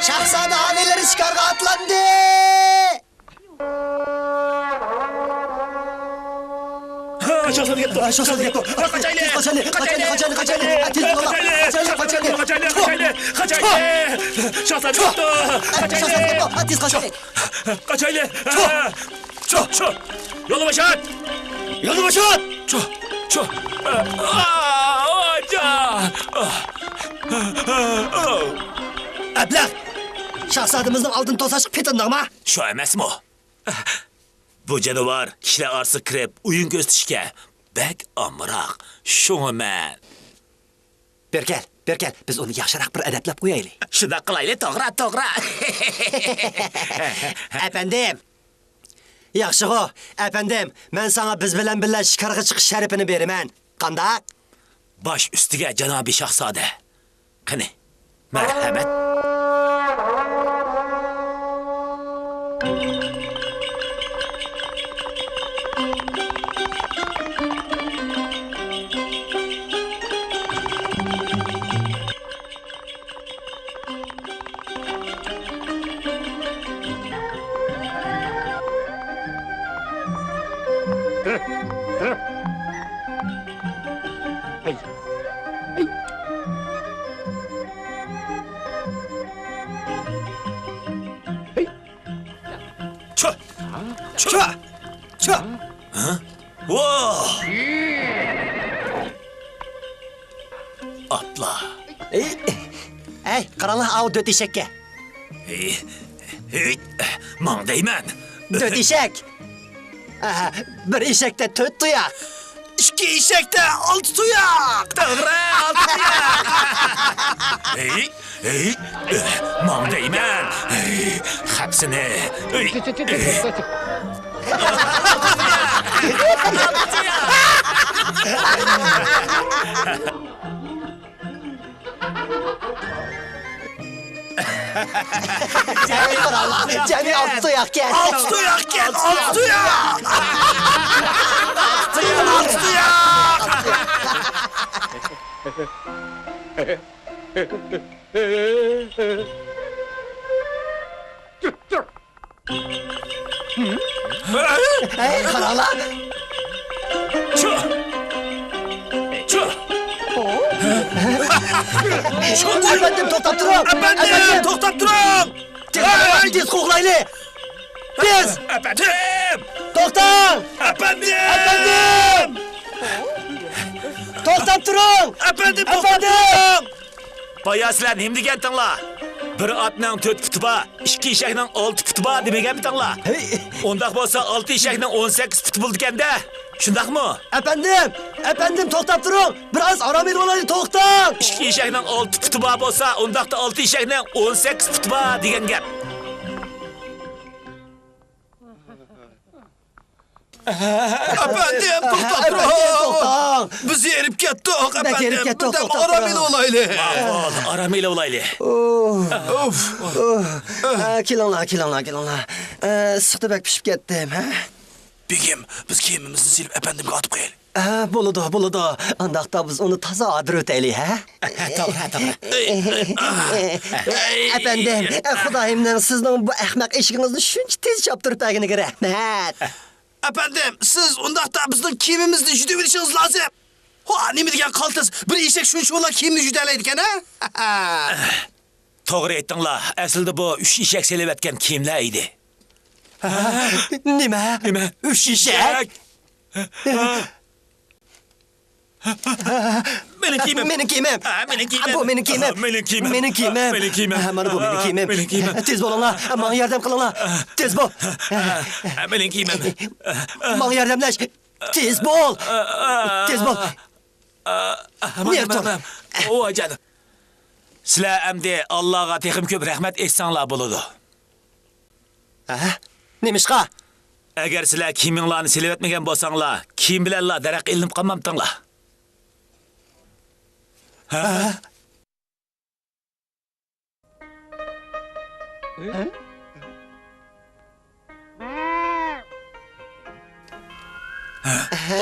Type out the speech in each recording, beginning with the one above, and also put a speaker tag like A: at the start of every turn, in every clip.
A: Şahzade haneleri çıkardı atlandı.
B: Şahzade gitti.
A: Şahzade gitti.
B: Kaçaylı.
A: Kaçaylı.
B: Şahzade gitti. Kaçaylı. Ço. Yolu başat.
A: Yolu başat.
B: Ço.
A: Ablaq. Şahzademizin altın tosaşık petinde ama.
B: Şu emasmi? Bu canavar kişiler arası kirib, uyun göstishga bek amroq. Shuni men.
A: Berkel. Biz onu yaxshiroq bir adablab qo'yaylik.
B: Shunday qilaylik, to'g'ri.
A: Efendim. Yaxshi-ku. Efendim, men sana biz bilan birga shikarga chiqish sharafini beraman. Qandaq?
B: Baş üstüge Cenab-ı Şahzade. Qani, merhamet.
A: Çö.
B: Wow! Atla.
A: Ey, qaranlıq av döt eşekке.
B: Man deymen.
A: Döt eşek. Bir eşekte töt tuyak.
B: İki eşekte altı tuyak. Doğru, altı tuyak. Man deymen. Hepsini.
A: Cemi altı tuyak gel.
B: Altı tuyak gel, altı tuyak. Altı tuyak.
A: Ey, qaranlıq.
B: Çö.
A: Efendim, toxtab durun.
B: Efendim, toxtab durun.
A: Tez qoğlaylı. Tez.
B: Efendim.
A: Toxtan.
B: Efendim.
A: Toxtab durun.
B: Efendim, toxtab durun. Bayağı sizler neyim degentіңla? Bir atның 4 puti bor, 2 eshakning 6 puti bor demagan bitinglar. Ondaq bo'lsa 6 eshakning 18 puti bo'ldi ekanda. Shundaqmi?
A: Efendim toxtab durun. Biraz aram el olaylı toxtan.
B: 2 eshakning 6 puti bor bo'lsa, undaqda 6 eshakning 18 puti bor degan gap.
C: Efendim, toxtab
A: Toxtan.
C: Biz yerib ketdik, efendim.
A: yerib ketdik,
C: Birden
A: toxtab
C: aramil olaylı.
B: Ma'qul, aramila olayli.
A: Kilonlar. Sütü bek pişip ketdim.
C: Begim, biz kiyimimizni silib efendimga atib qo'yaylik.
A: Buludu. Andaqda biz onu taza adır öteyli, ha?
B: To'g'ri.
A: Efendim, Xudayimdan sizning bu ahmaq eshiginizni shuncha tez choptirib berganiga rahmat.
C: Efendim, siz undaqda bizning kiyimimizni juda bilishiniz lazım. Ha, nima degan qaltis, bir eshak shuncha o'la kiyimni judalaydi ekan, ha?
B: To'g'ri aytdinglar. Aslida bu 3 eshak selavatgan kiyimlar edi.
A: Nima?
B: 3 eshak? Mening kiyimim.
A: Mening kiyimim.
B: Mening kiyimim.
A: Bu mening kiyimim.
B: Mening kiyimim.
A: Mana bu mening kiyimim. Tez bo'linglar, menga yordam qilinglar. Tez bo'l.
B: Mening kiyimim.
A: Menga yordamlash. Tez bo'l. Nertur.
B: Voy canım. Sizlar endi Allohga texim ko'p rahmat aytsanglar bo'ladi.
A: Nemishqa?
B: Agar sizlar kiyiminglarni silavatmagan bo'lsanglar, kiyim bilanlar daraq ilinib qolmamtinglar.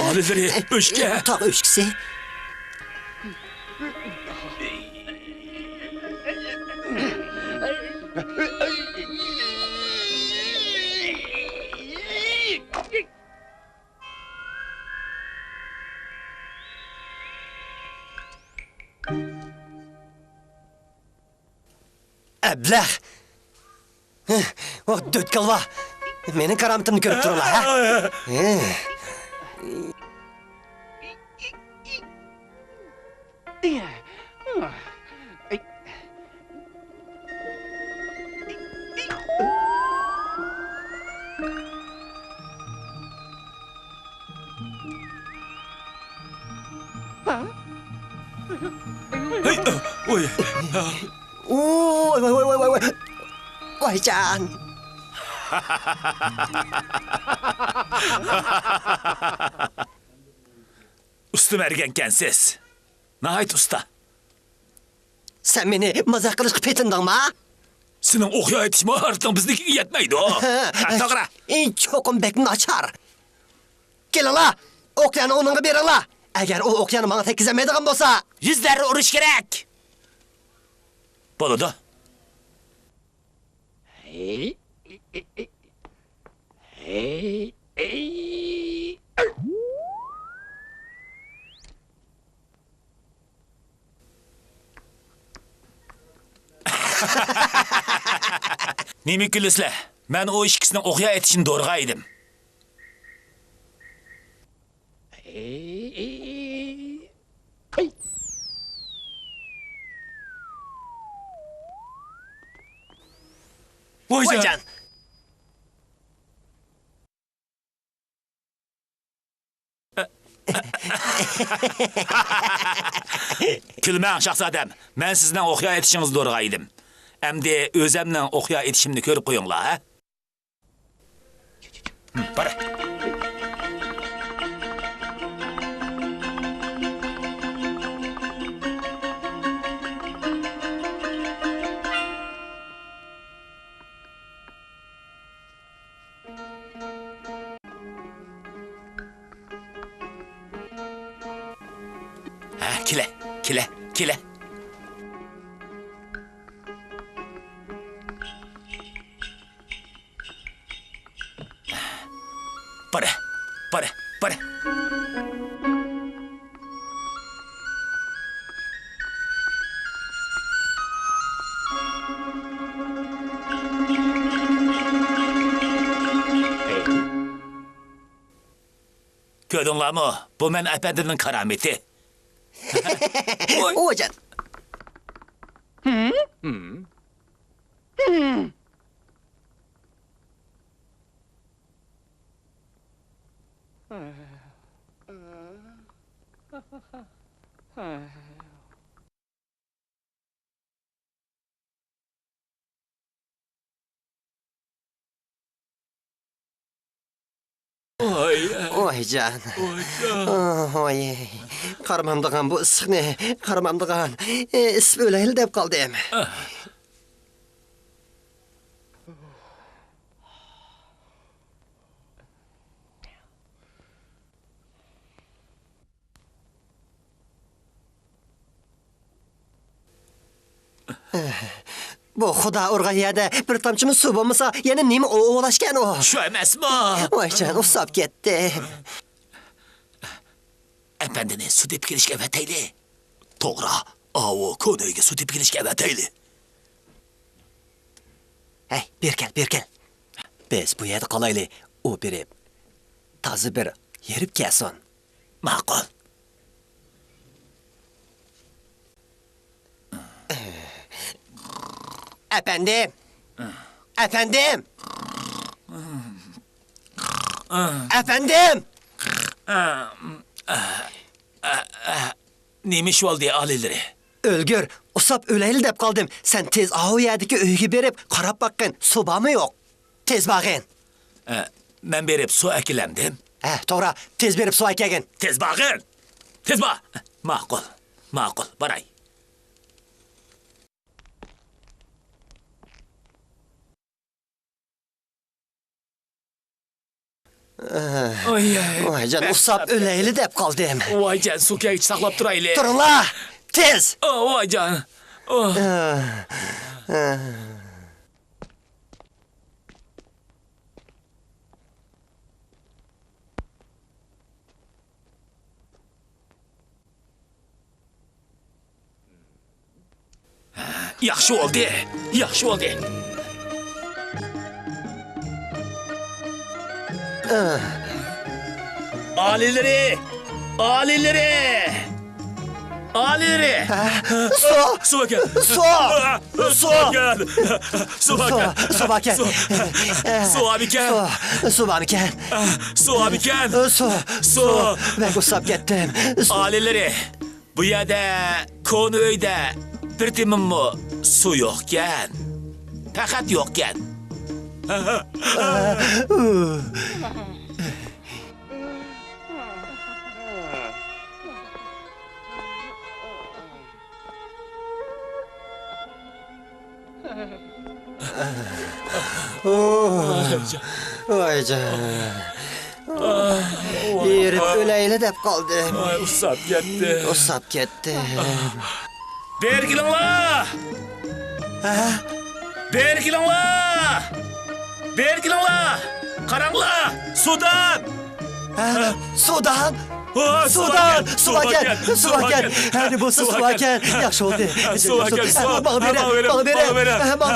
B: Alileri öşke.
A: Tak öşkisi. Əbləh. O döt qalva. Menin karamitimi görüp dururlar, ha?
B: Oy.
A: Oy, oy, oy, oy, oy. Vay can.
B: Üstüm ergenkensiz. Nahayt usta.
A: Sen beni mazak kılıç petindin mi, ha?
B: Senin okuya yetişme artık bizdeki yetmeydi o. Tağıra.
A: Çokum bek naçar. Gelin la. Okyanı onunla verin la. Eğer o okyanı bana tekizemediğim olsa...
B: Yüzleri oruç gerek. Bolu da. Nemi gülüsle. Ben o işkisinin okuya yetişini doğruğa idim. Vay
A: Vay
B: can.
A: can.
B: Külmən şahzadəm. Mən sizdən oxuya yetişiniz doğruğa idim. Əmdi özəmlə oxuya yetişimini görüp koyunla, ha? Para. Ha, kile. Para. Gördünler mi? Bu men efendinin karameti.
A: Vay can. Vay can. Oy. Karmamdığan bu ısık ne? Karmamdığan. Böyle el dep kaldım. Bu xuda urgayada bir tamçımı su bulmasa yana nemi oğulaşken o.
B: Şu emas mi?
A: Vay can usap gitti.
B: Efendini su dep kelishga vatayli. To'g'ri. Avu ko'dayga su dep kelishga vatayli.
A: Hey bir gel. Biz bu yerda qolayli. O berib. Toza bir yerib kelsin.
B: Ma'qul.
A: Efendim. Efendim. Efendim.
B: Neymiş oldu alileri?
A: Ölgür, usap öleyli dep kaldım. Sen tez ahu yerdeki öyge berip karab bakın. Soba mı yok? Tez bakın.
B: Ben berip su ekilemdim.
A: Toğra, tez berip su ekegin.
B: Tez bakın. Tez bak. Ma'qul. Baray.
A: Voycan, usab ölayli deb qoldim.
B: Voycan, su kegich saqlab turayli.
A: Turinglar, tez.
B: Voycan. Yaxshi oldu. Yaxshi oldu. Alileri! Alileri! Alileri!
A: Su!
B: Su bakın.
A: Su!
B: Su bakın. Su bakın.
A: Su bakın.
B: Su abiken.
A: Su abiken.
B: Su abiken.
A: Su. Ben usab ketdim.
B: Alileri! Bu yerda konu öyde bir timimmi su yo'qkan. Faqat yo'qkan.
A: Voycan. Yerib ölayli deb qoldim.
B: Usab ketdi.
A: Usab ketdim.
B: Bergilinglar! Bergilinglar! Bergilinglar! Qaranglar! Sudan!
A: Sudan! Sudan! Su ekan! Hani bo'lsa su ekan! Yaxshi oldu.
B: Su ekan,
A: Bana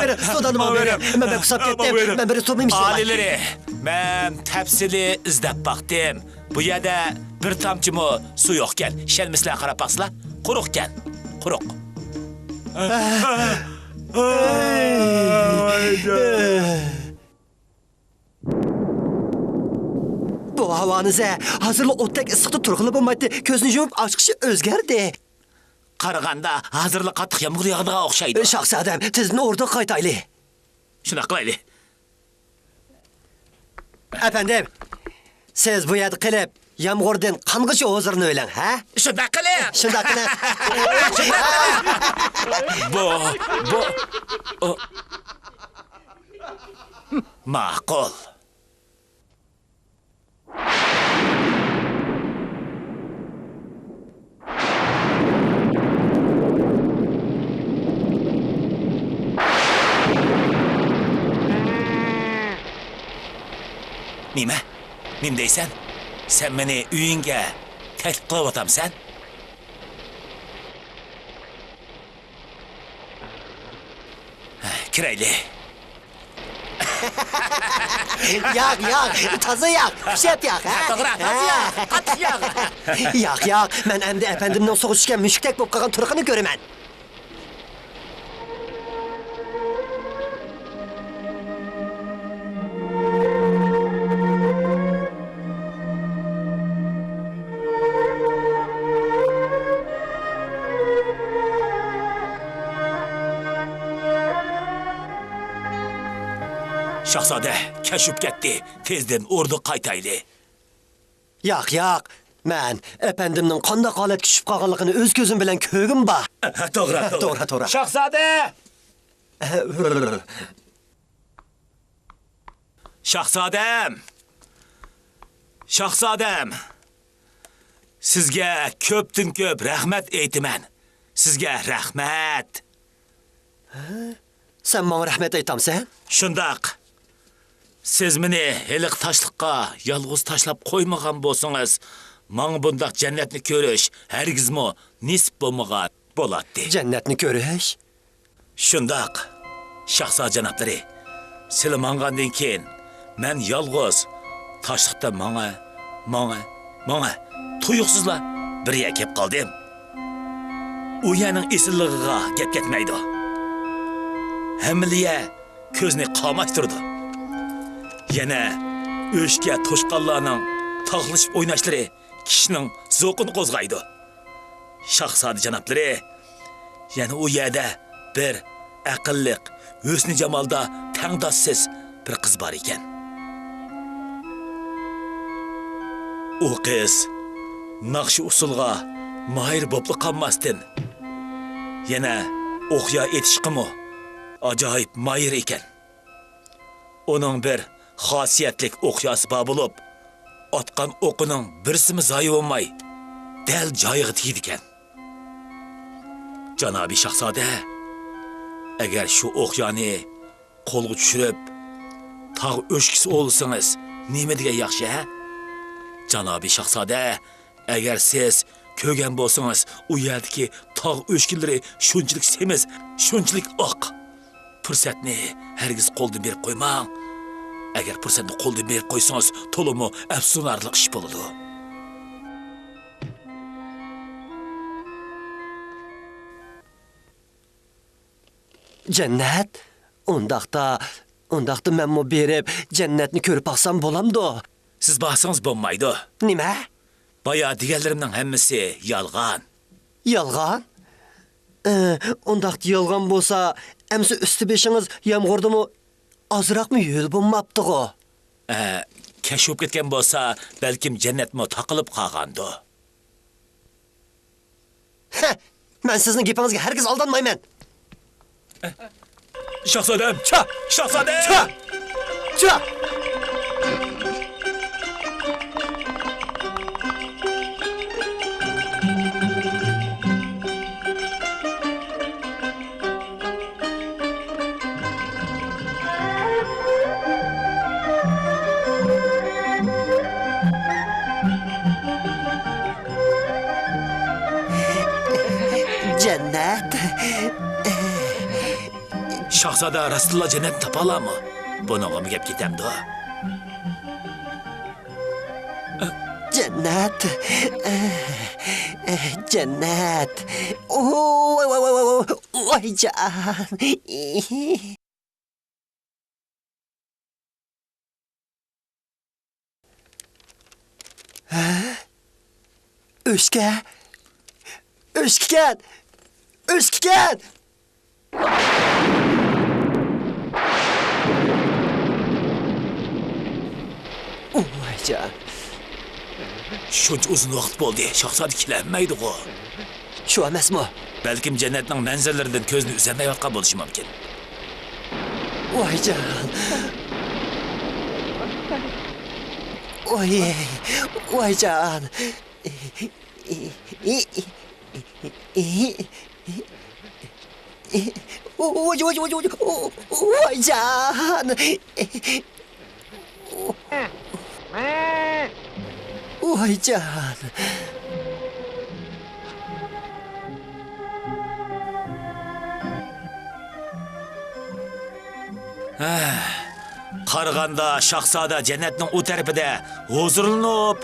A: verin. Sudan'ı bana verin. Ben kusab ketdim. Ben biri tutmayayım.
B: Alileri, men tafsili izlab baqdim. Bu yerda bir tomchimi su yo'qkan. Shelmislar qarab baqsizlar. Quruqkan. Quruq.
A: Bu havanıza hazırlı otdek ısıqda turg'ili bo'lmaydi. Ko'zni yumib ochqishi o'zgardi.
B: Qaraganda hozirli qattiq yomg'ir yog'diga o'xshaydi.
A: Shahzodam, tezini o'rda qaytayli.
B: Shuna qilayli.
A: Efendim, siz bu yerda qilib, yomg'irdan qangacha hozirni o'ylang, ha?
B: Shunda qiling.
A: Shunda qiling.
B: Bu ma'qul. Nima? Nim deysan? Sen meni uyingga taklif qilib o'tamsan? Kirayli.
A: Yak, taze yak, şep yak, ha?
B: To'g'ri, toza yak, qattiq yak.
A: Yak, men endi efendimden soğuk tushgan mushukdek bo'lib qolgan turqini ko'raman.
B: Shahzoda kashib ketdi. Tezdan o'rda qaytayli.
A: Yak, men efendimning qanday holatga tushib qolganligini o'z ko'zim bilan ko'rgim bor. To'g'ri.
B: Shahzoda! Shahzodam! Sizga ko'pdan ko'p rahmat aytaman. Sizga rahmat.
A: Sen menga rahmat aytamsan?
B: Shundoq. Siz meni heliq tashliqqa yolg'iz tashlab qo'ymagan bo'lsangiz, menga bundaq jannatni ko'rish hargizmi nisb bo'lmagan bo'ladi.
A: Jannatni ko'rish?
B: Shundoq. Shahzoda janoblari, sizlar mangandan keyin men yolg'iz tashliqda menga tuyuqsizlar bir yer kelib qoldim. U yerning esilligiga gap ketmaydi. Hamliya ko'zni qamashtirdi. Yana o'shga to'shqanlarning tog'lishib o'ynashlari kishining zavqini qo'zg'aydi. Shahzoda janoblari, yana u yerda bir aqlliq, husni jamolda tangdoshsiz bir qiz bor ekan. U qiz naqshi usulga mahir bo'lib qolmasdan yana o'qiya etishqimi ajoyib mahir ekan. Onun bir xosiyatlik o'qiyasi bor bo'lib, atqan o'qining birsimi zoyi bo'lmay, dal joyiga tegdi ekan. Janobi Shahzoda, agar shu o'qyoni qo'lga tushirib, tog' o'shkisi olsangiz, nima degan yaxshi, ha? Janobi Shahzoda, agar siz ko'rgan bo'lsangiz, u yerdagi tog' o'shkilari shunchalik semiz, shunchalik oq. Fursatni hargiz qo'ldan berib qo'ymang. Agar fursatni qo'ldan berib qo'ysangiz, to'liq afsunarli ish bo'ladi.
A: Jannat, undaqda menmo berib jannatni ko'rib alsam bo'lamdi.
B: Siz bahsangiz bo'lmaydi.
A: Nima?
B: Baya deganlarimning hammasi yolg'on.
A: Yolg'on? Undaqda yolg'on bo'lsa, amsi usti beshingiz yomg'irdimi ozroqmi yo'l bo'lmabdi-ku?
B: Kashib ketgan bo'lsa, balkim jannatmi taqilib qolgandi.
A: Men sizning gapingizga hargiz aldanmayman.
B: Shahzodam, Shahzoda!
A: Cha! Jannat.
B: Shahzoda Rasululloh jannat topalarmi? Buni o'g'im gap ketamdi.
A: Jannat. Jannat. Voy jan. O'shgan. Voycan.
B: Shuncha uzun vaqt bo'ldi, Shahzoda kelmaydi-ku.
A: Shu emasmi?
B: Balkim jannatning manzaralaridan ko'zni uzmayotgan bo'lishi mumkin.
A: Voycan. Voycan. Voycan. Voycan.
B: Qaraganda Shahzoda jannatning o tarafida huzurlanib,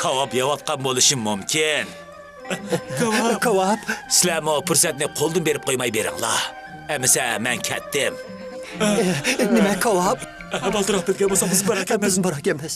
B: kavob yeyotgan bo'lishi mumkin.
A: Kavob.
B: Sizlarmi fursatni qo'ldan berib qo'ymay beringlar. Amisa men ketdim.
A: Nima kavob?
B: Baltiroq bilgan bo'lsangiz barak emas.
A: Biz barak emas.